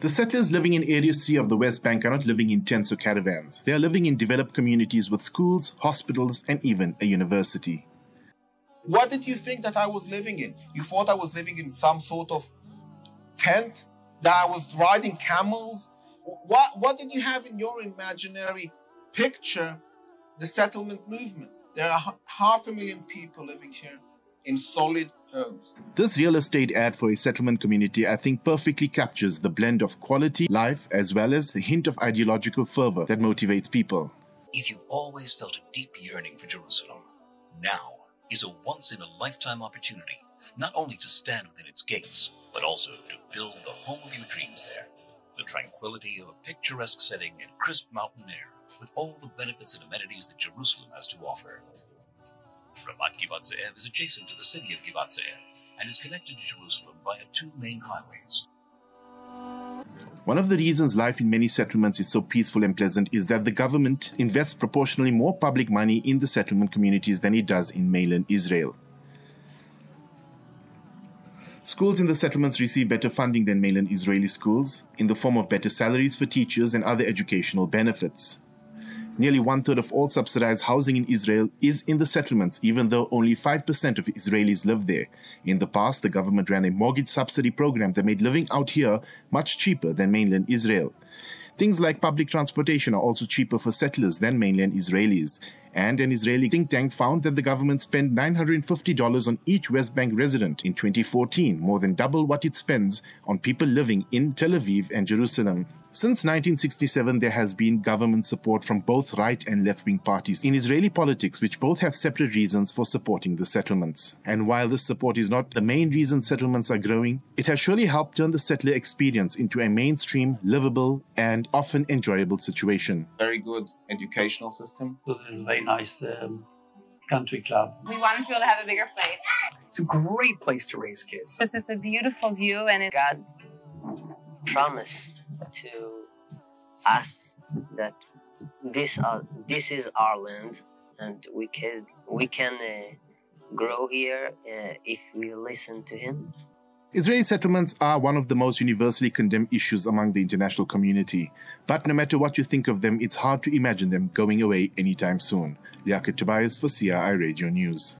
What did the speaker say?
The settlers living in Area C of the West Bank are not living in tents or caravans. They are living in developed communities with schools, hospitals, and even a university. What did you think that I was living in? You thought I was living in some sort of tent? That I was riding camels? What did you have in your imaginary picture the settlement movement? There are 500,000 people living here in solid homes. This real estate ad for a settlement community, I think, perfectly captures the blend of quality life as well as the hint of ideological fervor that motivates people. If you've always felt a deep yearning for Jerusalem, now is a once-in-a-lifetime opportunity not only to stand within its gates, but also to build the home of your dreams there. The tranquility of a picturesque setting and crisp mountain air, with all the benefits and amenities that Jerusalem has to offer. Ramat Givat Ze'ev is adjacent to the city of Givat Ze'ev and is connected to Jerusalem via 2 main highways. One of the reasons life in many settlements is so peaceful and pleasant is that the government invests proportionally more public money in the settlement communities than it does in mainland Israel. Schools in the settlements receive better funding than mainland Israeli schools, in the form of better salaries for teachers and other educational benefits. Nearly 1/3 of all subsidized housing in Israel is in the settlements, even though only 5% of Israelis live there. In the past, the government ran a mortgage subsidy program that made living out here much cheaper than mainland Israel. Things like public transportation are also cheaper for settlers than mainland Israelis. And an Israeli think tank found that the government spent $950 on each West Bank resident in 2014, more than double what it spends on people living in Tel Aviv and Jerusalem. Since 1967, there has been government support from both right and left-wing parties in Israeli politics, which both have separate reasons for supporting the settlements. And while this support is not the main reason settlements are growing, it has surely helped turn the settler experience into a mainstream, livable, and often enjoyable situation. Very good educational system. This is a very nice country club. We wanted to be able to have a bigger place. It's a great place to raise kids. It's a beautiful view, and God promised to us that this is our land, and we can grow here if we listen to Him. Israeli settlements are one of the most universally condemned issues among the international community. But no matter what you think of them, it's hard to imagine them going away anytime soon. Liaquat Tobias for CRI Radio News.